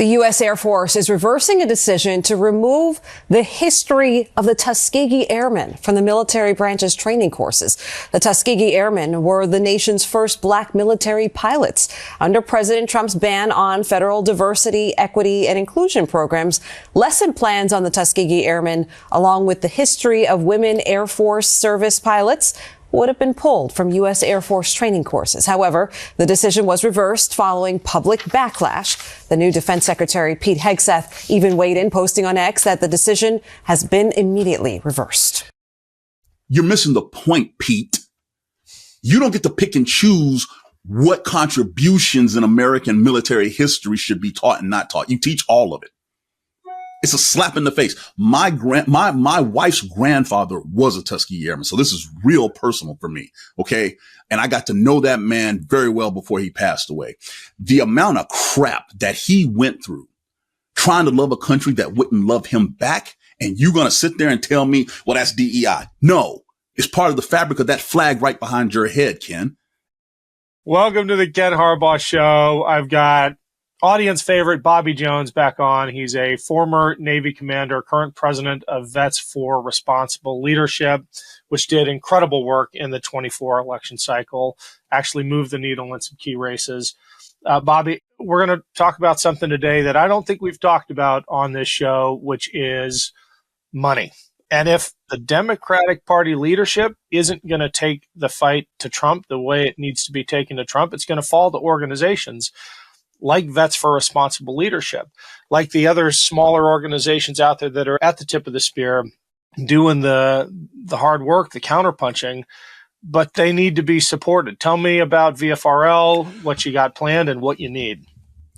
The U.S. Air Force is reversing a decision to remove the history of the Tuskegee Airmen from the military branch's training courses. The Tuskegee Airmen were the nation's first black military pilots. Under President Trump's ban on federal diversity, equity, and inclusion programs, lesson plans on the Tuskegee Airmen, along with the history of women Air Force service pilots, would have been pulled from U.S. Air Force training courses. However, the decision was reversed following public backlash. The new Defense Secretary, Pete Hegseth, even weighed in, posting on X that the decision has been immediately reversed. You're missing the point, Pete. You don't get to pick and choose what contributions in American military history should be taught and not taught. You teach all of it. It's a slap in the face. My wife's grandfather was a Tuskegee Airman. So this is real personal for me. Okay. And I got to know that man very well before he passed away. The amount of crap that he went through trying to love a country that wouldn't love him back. And you're going to sit there and tell me, well, that's DEI. No, it's part of the fabric of that flag right behind your head, Ken. Welcome to the Ken Harbaugh Show. I've got audience favorite Bobby Jones back on. He's a former Navy commander, current president of Vets for Responsible Leadership, which did incredible work in the 24 election cycle, actually moved the needle in some key races. Bobby, we're going to talk about something today that I don't think we've talked about on this show, which is money. And if the Democratic Party leadership isn't going to take the fight to Trump the way it needs to be taken to Trump, it's going to fall to organizations like Vets for Responsible Leadership, like the other smaller organizations out there that are at the tip of the spear, doing the hard work, the counterpunching, but they need to be supported. Tell me about VFRL, what you got planned, and what you need.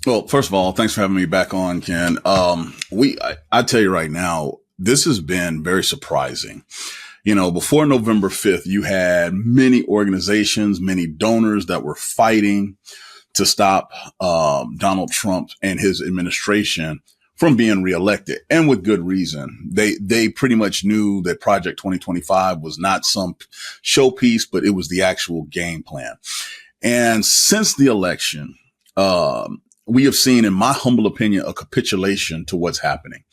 Well, first of all, thanks for having me back on, Ken. I tell you right now, this has been very surprising. You know, before November 5th, you had many organizations, many donors that were fighting to stop Donald Trump and his administration from being reelected, and with good reason. They pretty much knew that Project 2025 was not some showpiece, but it was the actual game plan. And since the election, we have seen, in my humble opinion, a capitulation to what's happening.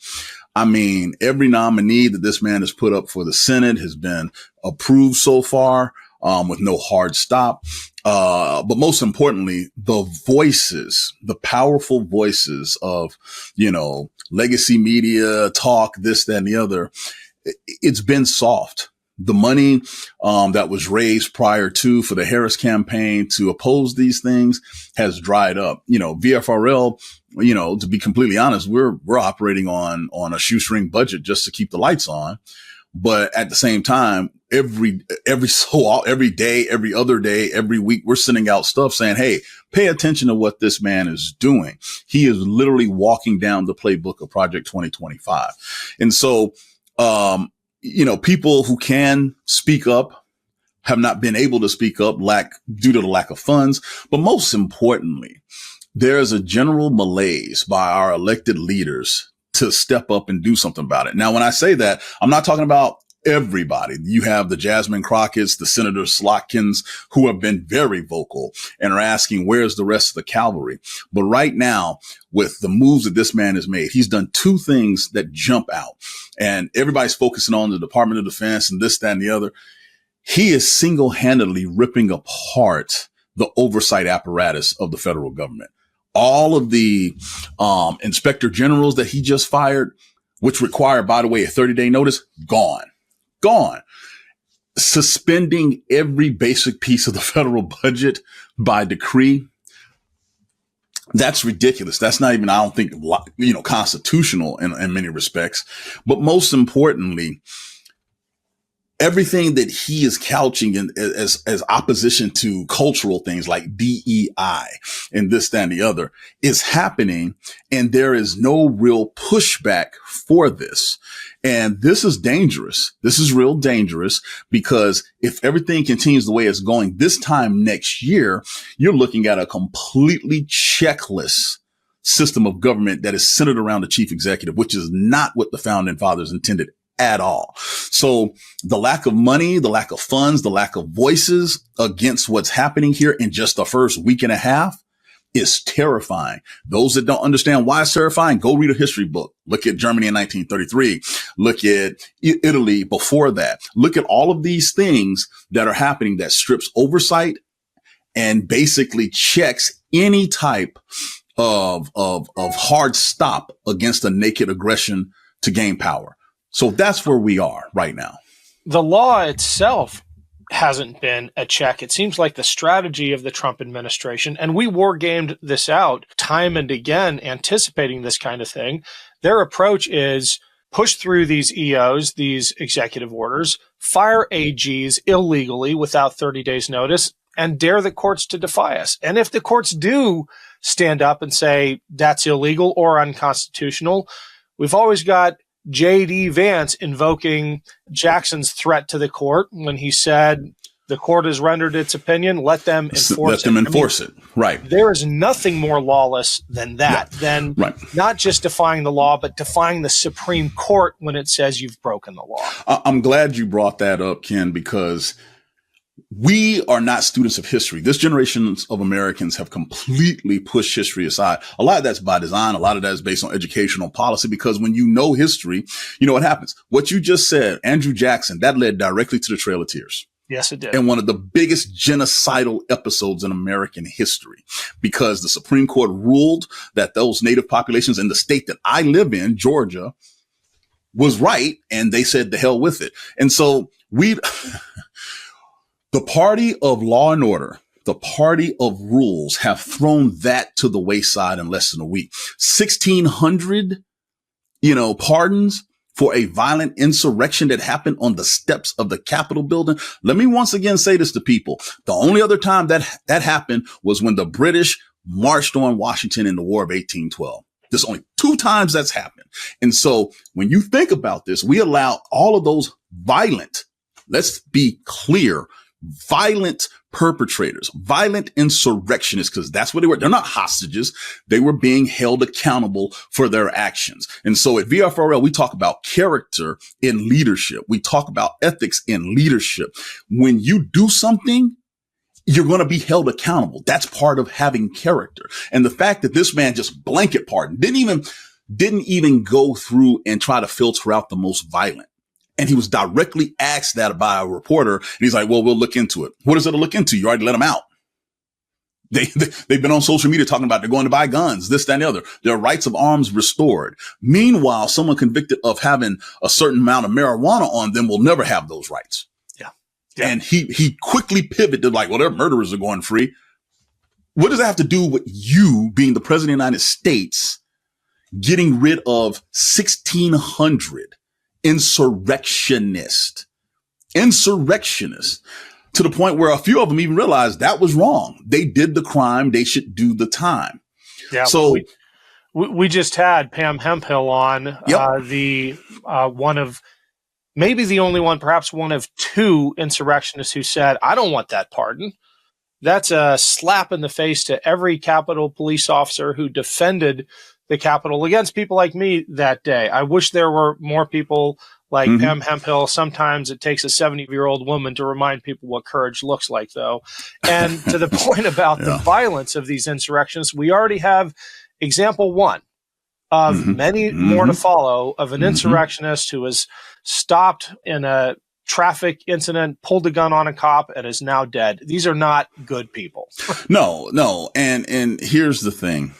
I mean, every nominee that this man has put up for the Senate has been approved so far, with no hard stop. But most importantly, the voices, the powerful voices of, legacy media, talk, this, that, and the other, it's been soft. The money that was raised prior to for the Harris campaign to oppose these things has dried up. VFRL, to be completely honest, we're operating on a shoestring budget just to keep the lights on. But at the same time, every day, every other day, every week, we're sending out stuff saying, hey, pay attention to what this man is doing. He is literally walking down the playbook of Project 2025. And so, people who can speak up have not been able to speak up due to the lack of funds. But most importantly, there is a general malaise by our elected leaders to step up and do something about it. Now, when I say that, I'm not talking about everybody. You have the Jasmine Crockett's, the Senator Slotkins, who have been very vocal and are asking, where's the rest of the cavalry? But right now, with the moves that this man has made, he's done two things that jump out. And everybody's focusing on the Department of Defense and this, that, and the other. He is single-handedly ripping apart the oversight apparatus of the federal government. All of the inspector generals that he just fired, which require, by the way, a 30-day notice, gone. Suspending every basic piece of the federal budget by decree. That's ridiculous. That's not even, I don't think, constitutional in many respects. But most importantly, everything that he is couching as opposition to cultural things like DEI and this, that, and the other is happening. And there is no real pushback for this. And this is dangerous. This is real dangerous, because if everything continues the way it's going this time next year, you're looking at a completely checklist system of government that is centered around the chief executive, which is not what the founding fathers intended at all. So the lack of money, the lack of funds, the lack of voices against what's happening here in just the first week and a half is terrifying. Those that don't understand why it's terrifying, go read a history book. Look at Germany in 1933. Look at Italy before that. Look at all of these things that are happening that strips oversight and basically checks any type of hard stop against a naked aggression to gain power. So that's where we are right now. The law itself hasn't been a check. It seems like the strategy of the Trump administration, and we war gamed this out time and again, anticipating this kind of thing. Their approach is push through these EOs, these executive orders, fire AGs illegally without 30 days notice, and dare the courts to defy us. And if the courts do stand up and say that's illegal or unconstitutional, we've always got J.D. Vance invoking Jackson's threat to the court when he said, the court has rendered its opinion, let them enforce it. Let them enforce it. Right. There is nothing more lawless than that, than not just defying the law, but defying the Supreme Court when it says you've broken the law. I'm glad you brought that up, Ken, because we are not students of history. This generation of Americans have completely pushed history aside. A lot of that's by design. A lot of that is based on educational policy, because when you know history, you know what happens. What you just said, Andrew Jackson, that led directly to the Trail of Tears. Yes, it did. And one of the biggest genocidal episodes in American history, because the Supreme Court ruled that those native populations in the state that I live in, Georgia, was right. And they said the hell with it. And so the party of law and order, the party of rules have thrown that to the wayside in less than a week. 1,600, pardons for a violent insurrection that happened on the steps of the Capitol building. Let me once again say this to people. The only other time that happened was when the British marched on Washington in the War of 1812. There's only 2 times that's happened. And so when you think about this, we allow all of those violent, let's be clear, violent perpetrators, violent insurrectionists, because that's what they were. They're not hostages. They were being held accountable for their actions. And so at VFRL, we talk about character in leadership. We talk about ethics in leadership. When you do something, you're going to be held accountable. That's part of having character. And the fact that this man just blanket pardoned, didn't even go through and try to filter out the most violent. And he was directly asked that by a reporter. And he's like, well, we'll look into it. What is it to look into? You already let them out. They've been on social media talking about they're going to buy guns, this, that, and the other. Their rights of arms restored. Meanwhile, someone convicted of having a certain amount of marijuana on them will never have those rights. Yeah. And he quickly pivoted like, well, their murderers are going free. What does that have to do with you being the president of the United States, getting rid of 1,600 insurrectionists, to the point where a few of them even realized that was wrong. They did the crime. They should do the time. Yeah. So we just had Pam Hemphill on, the one of maybe the only one, perhaps one of 2 insurrectionists who said, I don't want that pardon. That's a slap in the face to every Capitol police officer who defended the Capitol against people like me that day. I wish there were more people like Pam Hemphill. Sometimes it takes a 70-year-old woman to remind people what courage looks like, though. And to the point about the violence of these insurrections, we already have example 1 of many more to follow of an insurrectionist who was stopped in a traffic incident, pulled a gun on a cop, and is now dead. These are not good people. No. And here's the thing.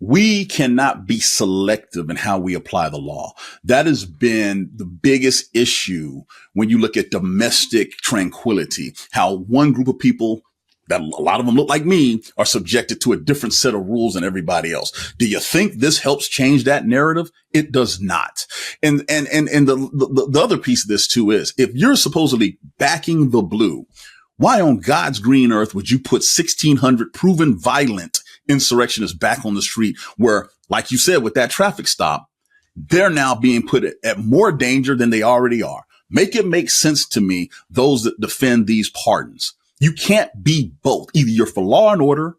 We cannot be selective in how we apply the law. That has been the biggest issue when you look at domestic tranquility, how one group of people, that a lot of them look like me, are subjected to a different set of rules than everybody else. Do you think this helps change that narrative? It does not. And the other piece of this too is, if you're supposedly backing the blue, why on God's green earth would you put 1,600 proven violent insurrectionists back on the street where, like you said, with that traffic stop, they're now being put at more danger than they already are? Make it make sense to me, those that defend these pardons. You can't be both. Either you're for law and order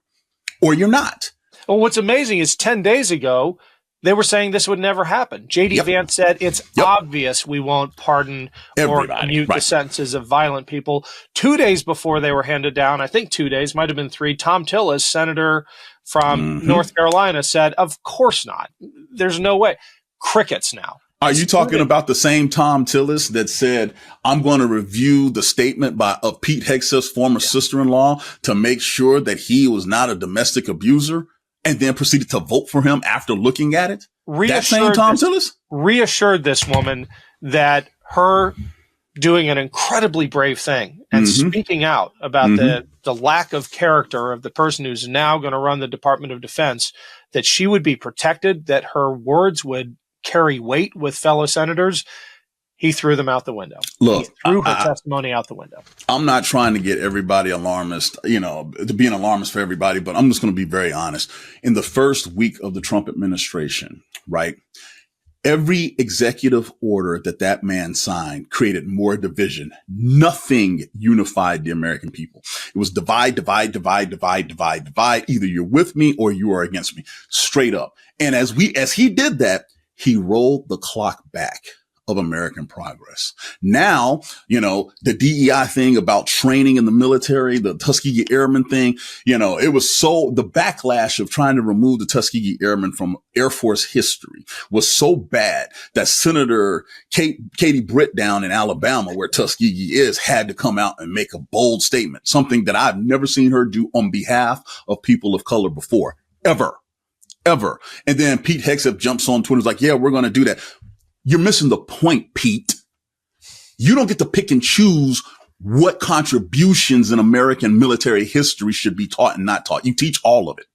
or you're not. Well, what's amazing is 10 days ago, they were saying this would never happen. J.D. Vance said it's obvious we won't pardon or commute the sentences of violent people. 2 days before they were handed down, I think 2 days, might have been 3, Tom Tillis, senator from North Carolina, said, of course not. There's no way. Crickets now. Are you talking about the same Tom Tillis that said, I'm going to review the statement of Pete Hegseth's former sister-in-law to make sure that he was not a domestic abuser, and then proceeded to vote for him after looking at it? That same Tom Tillis? Reassured this woman that her doing an incredibly brave thing and speaking out about the lack of character of the person who's now going to run the Department of Defense, that she would be protected, that her words would carry weight with fellow senators. He threw them out the window. Look, he threw her testimony out the window. I'm not trying to get everybody alarmist, to be an alarmist for everybody, but I'm just going to be very honest. In the first week of the Trump administration, right, every executive order that man signed created more division. Nothing unified the American people. It was divide, divide, divide, divide, divide, divide. Either you're with me or you are against me, straight up. And as he did that, he rolled the clock back of American progress. Now, the DEI thing about training in the military, the Tuskegee Airman thing, it was the backlash of trying to remove the Tuskegee Airmen from Air Force history was so bad that Senator Katie Britt down in Alabama, where Tuskegee is, had to come out and make a bold statement, something that I've never seen her do on behalf of people of color before, ever. And then Pete Hegseth jumps on Twitter, is like, yeah, we're going to do that. You're missing the point, Pete. You don't get to pick and choose what contributions in American military history should be taught and not taught. You teach all of it.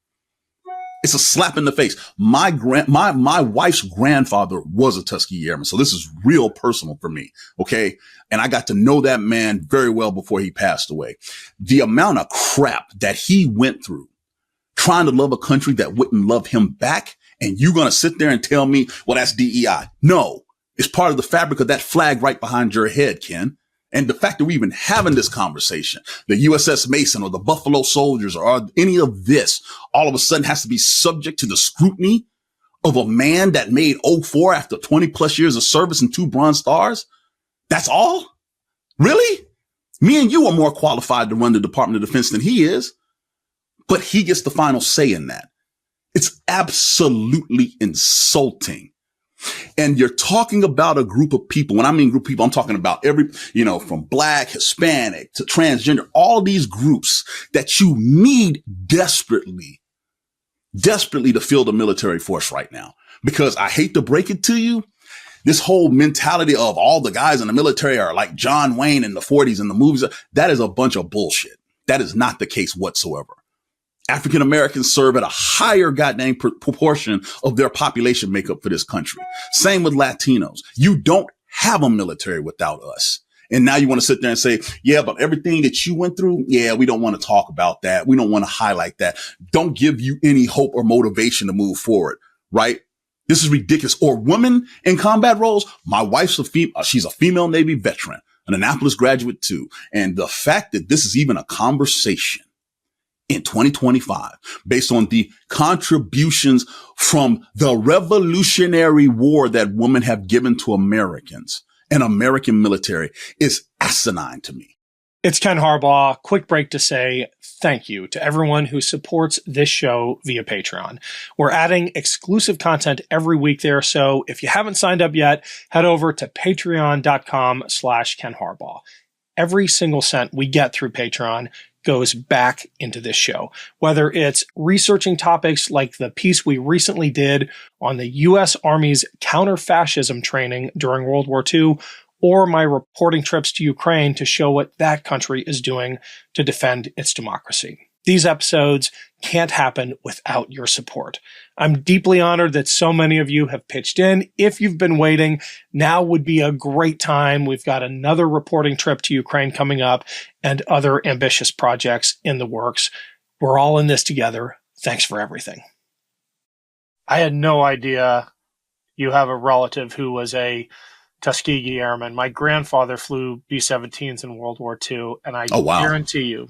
It's a slap in the face. My wife's grandfather was a Tuskegee Airman, so this is real personal for me, okay? And I got to know that man very well before he passed away. The amount of crap that he went through trying to love a country that wouldn't love him back, and you're going to sit there and tell me, well, that's DEI. No, it's part of the fabric of that flag right behind your head, Ken. And the fact that we're even having this conversation, the USS Mason or the Buffalo Soldiers or any of this, all of a sudden has to be subject to the scrutiny of a man that made 04 after 20 plus years of service and 2 Bronze Stars. That's all? Really? Me and you are more qualified to run the Department of Defense than he is. But he gets the final say in that. It's absolutely insulting. And you're talking about a group of people. When I mean group of people, I'm talking about from Black, Hispanic to transgender, all these groups that you need desperately to fill the military force right now. Because I hate to break it to you, this whole mentality of all the guys in the military are like John Wayne in the 40s in the movies, that is a bunch of bullshit. That is not the case whatsoever. African Americans serve at a higher goddamn proportion of their population makeup for this country. Same with Latinos. You don't have a military without us. And now you want to sit there and say, yeah, but everything that you went through, yeah, we don't want to talk about that. We don't want to highlight that. Don't give you any hope or motivation to move forward, right? This is ridiculous. Or women in combat roles. My wife's she's a female Navy veteran, an Annapolis graduate too. And the fact that this is even a conversation in 2025, based on the contributions from the Revolutionary War that women have given to Americans and American military, is asinine to me. It's Ken Harbaugh. Quick break to say thank you to everyone who supports this show via Patreon. We're adding exclusive content every week there, so if you haven't signed up yet, head over to patreon.com/Ken Harbaugh. Every single cent we get through Patreon goes back into this show, whether it's researching topics like the piece we recently did on the U.S. Army's counter-fascism training during World War II, or my reporting trips to Ukraine to show what that country is doing to defend its democracy. These episodes can't happen without your support. I'm deeply honored that so many of you have pitched in. If you've been waiting, now would be a great time. We've got another reporting trip to Ukraine coming up and other ambitious projects in the works. We're all in this together. Thanks for everything. I had no idea you have a relative who was a Tuskegee Airman. My grandfather flew B-17s in World War II, and I guarantee you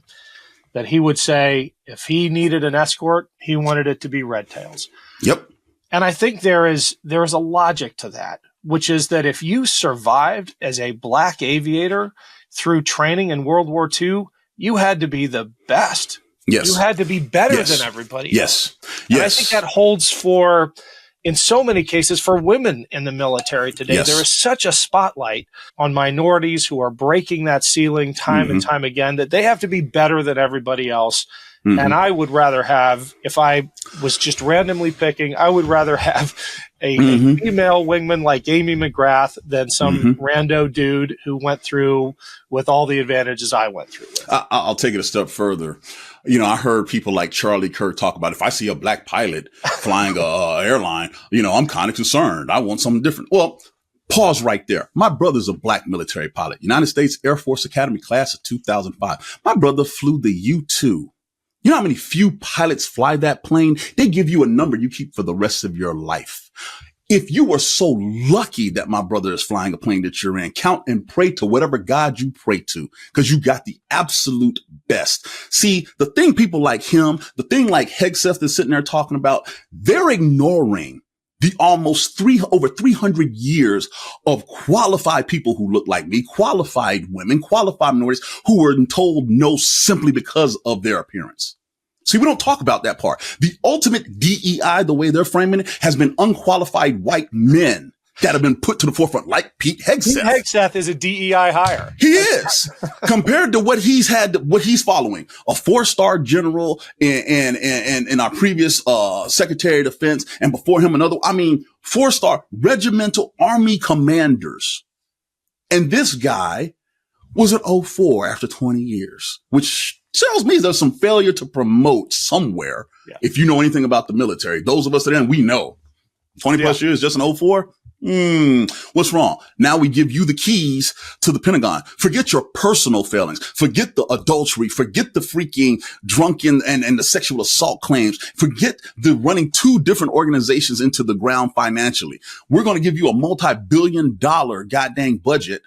that he would say if he needed an escort, he wanted it to be Red Tails. Yep. And I think there is a logic to that, which is that if you survived as a black aviator through training in World War II, you had to be the best. Yes. You had to be better Yes. than everybody Yes. else. And Yes. I think that holds for, in so many cases, for women in the military today. Yes. There is such a spotlight on minorities who are breaking that ceiling time and time again that they have to be better than everybody else. And I would rather have, if I was just randomly picking, I would rather have a female wingman like Amy McGrath than some rando dude who went through with all the advantages I went through with. I'll take it a step further. You know, I heard people like Charlie Kirk talk about, if I see a black pilot flying a airline, you know, I'm kind of concerned. I want something different. Well, pause right there. My brother's a black military pilot, United States Air Force Academy class of 2005. My brother flew the U-2. You know how many few pilots fly that plane? They give you a number you keep for the rest of your life. If you are so lucky that my brother is flying a plane that you're in, count and pray to whatever God you pray to, because you got the absolute best. See, the thing people like him, the thing like Hegseth that's sitting there talking about, they're ignoring the almost over 300 years of qualified people who look like me, qualified women, qualified minorities who were told no simply because of their appearance. See, we don't talk about that part. The ultimate DEI, the way they're framing it, has been unqualified white men that have been put to the forefront, like Pete Hegseth. Pete Hegseth is a DEI hire. He is, compared to what he's following. A 4-star general in our previous Secretary of Defense, and before him 4-star regimental army commanders. And this guy was at 04 after 20 years, which tells me there's some failure to promote somewhere. Yeah. If you know anything about the military, those of us that are in, we know 20 plus years just in 04. What's wrong? Now we give you the keys to the Pentagon. Forget your personal failings. Forget the adultery. Forget the freaking drunken and the sexual assault claims. Forget the running 2 different organizations into the ground financially. We're going to give you a multi-billion-dollar goddamn budget,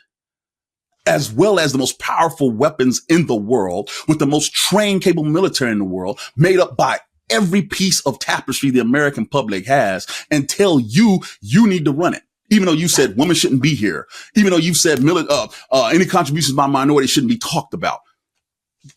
as well as the most powerful weapons in the world, with the most trained, capable military in the world, made up by every piece of tapestry the American public has, and tell you need to run it. Even though you said women shouldn't be here, even though you said any contributions by minorities shouldn't be talked about.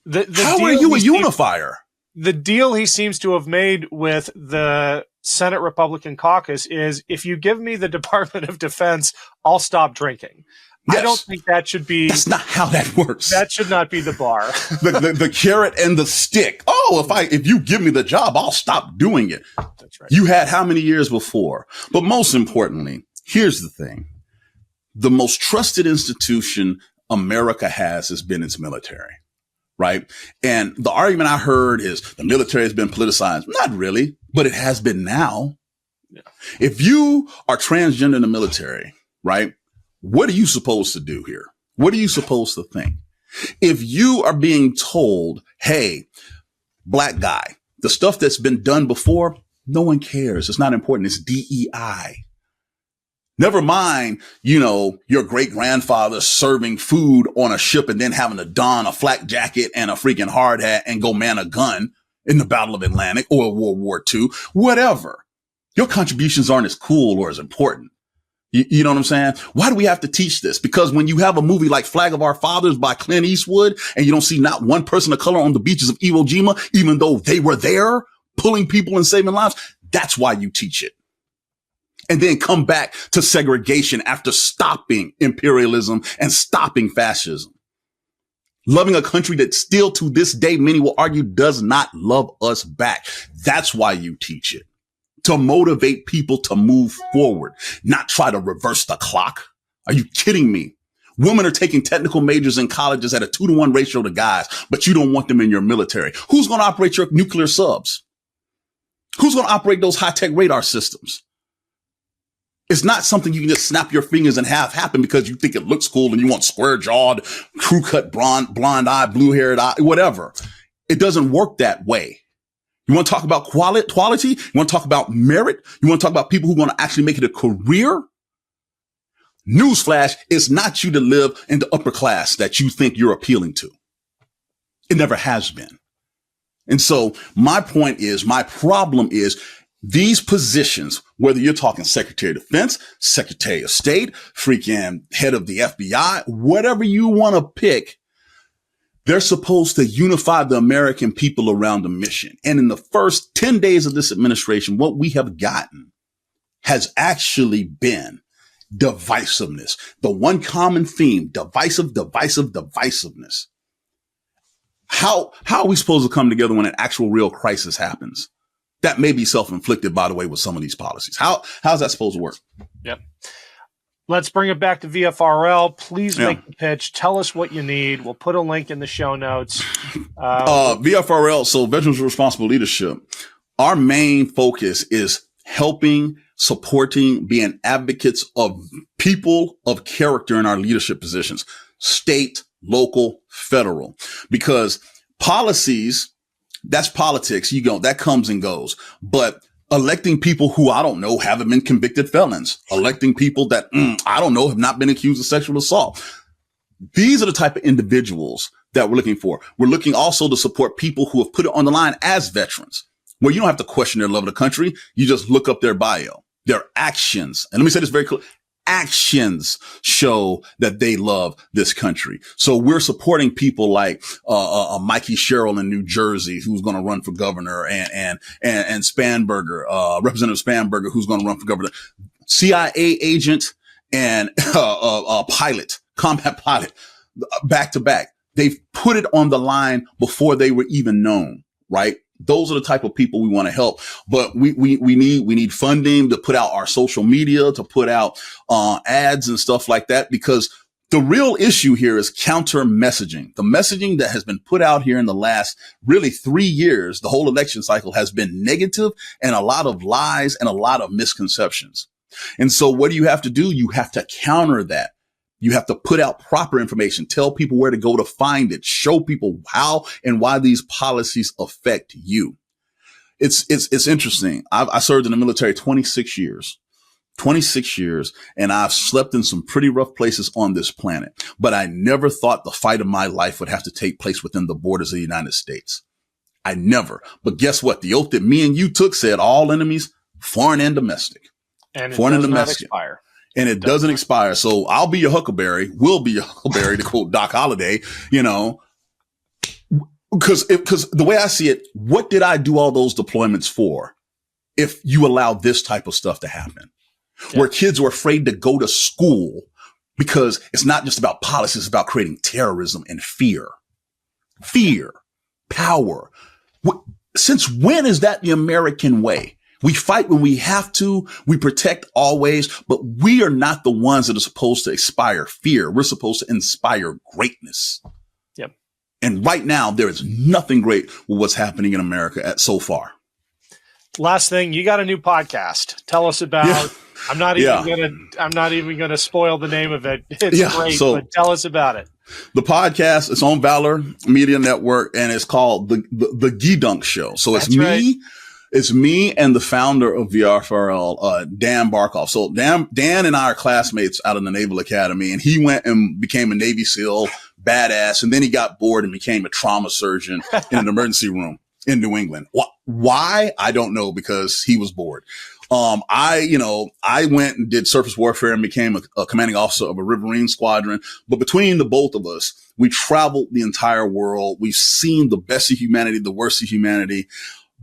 How are you a unifier? The deal he seems to have made with the Senate Republican caucus is, if you give me the Department of Defense, I'll stop drinking. Yes. I don't think that should be. That's not how that works. That should not be the bar. the carrot and the stick. Oh, if you give me the job, I'll stop doing it. That's right. You had how many years before? But most importantly, here's the thing. The most trusted institution America has been its military, right? And the argument I heard is the military has been politicized. Not really, but it has been now. Yeah. If you are transgender in the military, right? What are you supposed to do here? What are you supposed to think? If you are being told, hey, black guy, the stuff that's been done before, no one cares. It's not important. It's DEI. Never mind, your great grandfather serving food on a ship and then having to don a flak jacket and a freaking hard hat and go man a gun in the Battle of Atlantic or World War II, whatever. Your contributions aren't as cool or as important. You know what I'm saying? Why do we have to teach this? Because when you have a movie like Flag of Our Fathers by Clint Eastwood and you don't see not one person of color on the beaches of Iwo Jima, even though they were there pulling people and saving lives, that's why you teach it. And then come back to segregation after stopping imperialism and stopping fascism. Loving a country that still to this day, many will argue, does not love us back. That's why you teach it. To motivate people to move forward, not try to reverse the clock. Are you kidding me? Women are taking technical majors in colleges at a 2-to-1 ratio to guys, but you don't want them in your military. Who's going to operate your nuclear subs? Who's going to operate those high-tech radar systems? It's not something you can just snap your fingers and have happen because you think it looks cool and you want square-jawed, crew-cut, blonde-eyed, blue-haired, whatever. It doesn't work that way. You want to talk about quality? You want to talk about merit? You want to talk about people who want to actually make it a career? Newsflash, it's not you to live in the upper class that you think you're appealing to. It never has been. And so my problem is, these positions, whether you're talking Secretary of Defense, Secretary of State, freaking head of the FBI, whatever you want to pick, they're supposed to unify the American people around a mission. And in the first 10 days of this administration, what we have gotten has actually been divisiveness. The one common theme, divisiveness. How are we supposed to come together when an actual real crisis happens? That may be self-inflicted, by the way, with some of these policies. How's that supposed to work? Yep. Let's bring it back to VFRL. Please make the pitch. Tell us what you need. We'll put a link in the show notes. VFRL, so Veterans Responsible Leadership. Our main focus is helping, supporting, being advocates of people of character in our leadership positions, state, local, federal, because policies, that's politics. That comes and goes. But electing people who, I don't know, haven't been convicted felons, electing people that, I don't know, have not been accused of sexual assault. These are the type of individuals that we're looking for. We're looking also to support people who have put it on the line as veterans, where you don't have to question their love of the country. You just look up their bio, their actions. And let me say this very clearly. Actions show that they love this country. So we're supporting people like Mikey Sherrill in New Jersey, who's going to run for governor, and Spanberger, Representative Spanberger, who's going to run for governor, CIA agent and pilot, combat pilot, back to back. They've put it on the line before they were even known, right? Those are the type of people we want to help, but we need funding to put out our social media, to put out ads and stuff like that, because the real issue here is counter messaging. The messaging that has been put out here in the last really 3 years, the whole election cycle, has been negative and a lot of lies and a lot of misconceptions. And so what do you have to do? You have to counter that. You have to put out proper information, tell people where to go to find it, show people how and why these policies affect you. It's interesting. I served in the military 26 years, and I've slept in some pretty rough places on this planet, but I never thought the fight of my life would have to take place within the borders of the United States. I never. But guess what? The oath that me and you took said all enemies, foreign and domestic. And it does not expire. And it doesn't expire. So I'll be your huckleberry. We'll be your huckleberry, to quote Doc Holliday, because the way I see it, what did I do all those deployments for if you allow this type of stuff to happen? Yeah. Where kids are afraid to go to school because it's not just about policy, it's about creating terrorism and fear. Fear, power. Since when is that the American way? We fight when we have to. We protect always, but we are not the ones that are supposed to inspire fear. We're supposed to inspire greatness. Yep. And right now, there is nothing great with what's happening in America so far. Last thing, you got a new podcast. Tell us about. Yeah. I'm not even gonna spoil the name of it. It's great, but tell us about it. The podcast is on Valor Media Network, and it's called the G-Dunk Show. So it's me. Right. It's me and the founder of VFRL, Dan Barkoff. So Dan and I are classmates out of the Naval Academy, and he went and became a Navy SEAL, badass. And then he got bored and became a trauma surgeon in an emergency room in New England. Why? I don't know, because he was bored. I went and did surface warfare and became a commanding officer of a Riverine squadron. But between the both of us, we traveled the entire world. We've seen the best of humanity, the worst of humanity.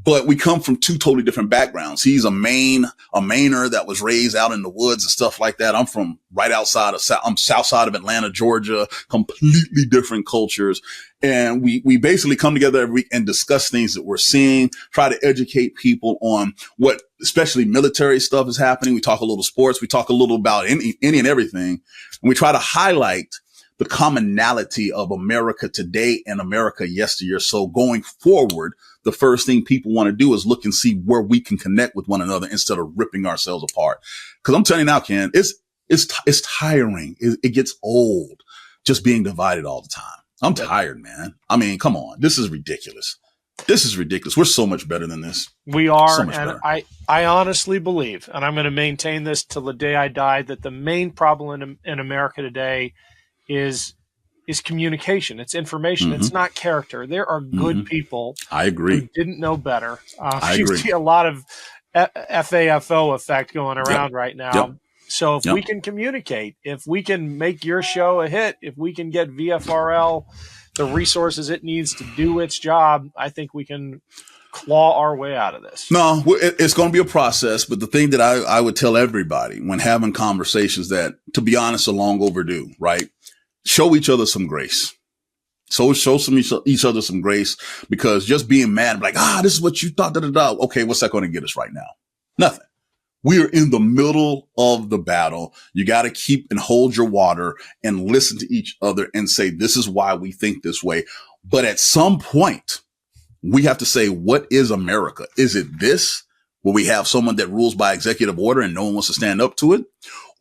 But we come from two totally different backgrounds. He's a Mainer that was raised out in the woods and stuff like that. I'm from right outside of I'm south side of Atlanta, Georgia, completely different cultures. And we basically come together every week and discuss things that we're seeing, try to educate people on what especially military stuff is happening. We talk a little sports. We talk a little about any and everything. And we try to highlight the commonality of America today and America yesteryear. So going forward, the first thing people want to do is look and see where we can connect with one another instead of ripping ourselves apart. Because I'm telling you now, Ken, it's tiring. It gets old just being divided all the time. I'm tired, man. I mean, come on. This is ridiculous. We're so much better than this. We are. So and I honestly believe, and I'm going to maintain this till the day I die, that the main problem in America today is communication. It's information. Mm-hmm. It's not character. There are good people. I agree. Who didn't know better. I agree. You see a lot of FAFO effect going around right now. Yep. So if we can communicate, if we can make your show a hit, if we can get VFRL the resources it needs to do its job, I think we can claw our way out of this. No, it's going to be a process. But the thing that I would tell everybody when having conversations that, to be honest, are long overdue, right? Show each other some grace. So show each other some grace, because just being mad, like, this is what you thought, Okay, what's that going to get us right now? Nothing. We are in the middle of the battle. You got to keep and hold your water and listen to each other and say, this is why we think this way. But at some point, we have to say, what is America? Is it this, where we have someone that rules by executive order and no one wants to stand up to it?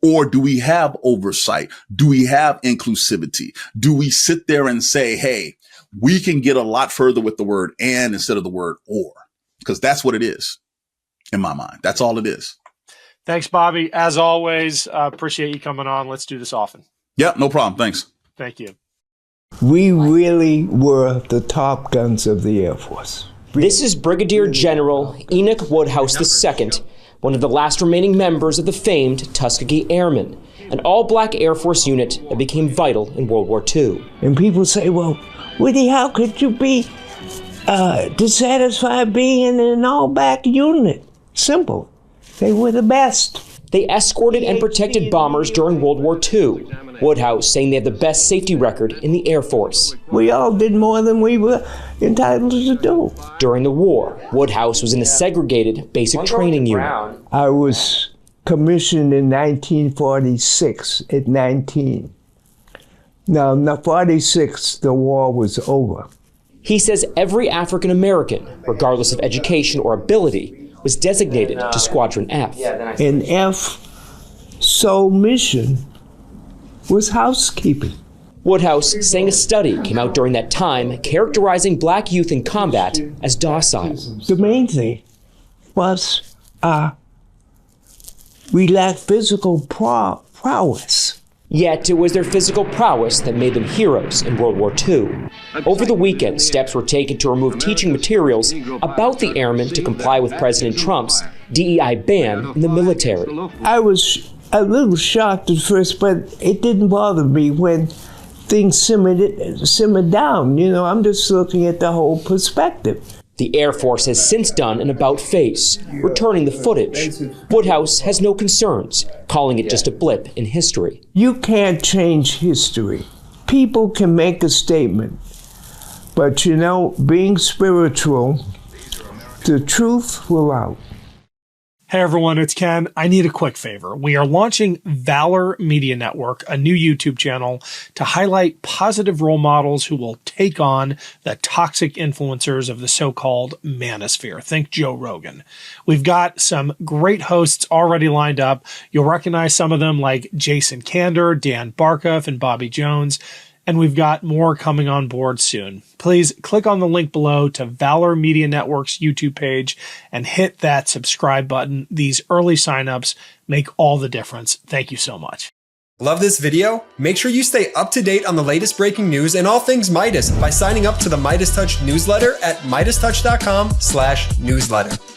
Or do we have oversight? Do we have inclusivity? Do we sit there and say, hey, we can get a lot further with the word and instead of the word or? Because that's what it is in my mind. That's all it is. Thanks, Bobby. As always, appreciate you coming on. Let's do this often. Yeah, no problem. Thanks. Thank you. We really were the top guns of the Air Force. This is Brigadier General Enoch Woodhouse II, one of the last remaining members of the famed Tuskegee Airmen, an all-black Air Force unit that became vital in World War II. And people say, well, Woody, how could you be dissatisfied being in an all-black unit? Simple. They were the best. They escorted and protected bombers during World War II. Woodhouse saying they have the best safety record in the Air Force. We all did more than we were entitled to do. During the war, Woodhouse was in a segregated basic training unit. I was commissioned in 1946 at 19. Now, in 46, the war was over. He says every African American, regardless of education or ability, was designated to Squadron F. And F's sole mission was housekeeping. Woodhouse saying a study came out during that time characterizing black youth in combat as docile. The main thing was we lacked physical prowess. Yet it was their physical prowess that made them heroes in World War II. Over the weekend, steps were taken to remove teaching materials about the airmen to comply with President Trump's DEI ban in the military. I was a little shocked at first, but it didn't bother me when things simmered down. You know, I'm just looking at the whole perspective. The Air Force has since done an about-face, returning the footage. Woodhouse has no concerns, calling it just a blip in history. You can't change history. People can make a statement, but you know, being spiritual, the truth will out. Hey everyone, it's Ken. I need a quick favor. We are launching Valor Media Network, a new YouTube channel to highlight positive role models who will take on the toxic influencers of the so-called manosphere. Think Joe Rogan. We've got some great hosts already lined up. You'll recognize some of them like Jason Kander, Dan Barkoff, and Bobby Jones. And we've got more coming on board soon. Please click on the link below to Valor Media Network's YouTube page and hit that subscribe button. These early signups make all the difference. Thank you so much. Love this video? Make sure you stay up to date on the latest breaking news and all things Midas by signing up to the MeidasTouch newsletter at MeidasTouch.com/newsletter.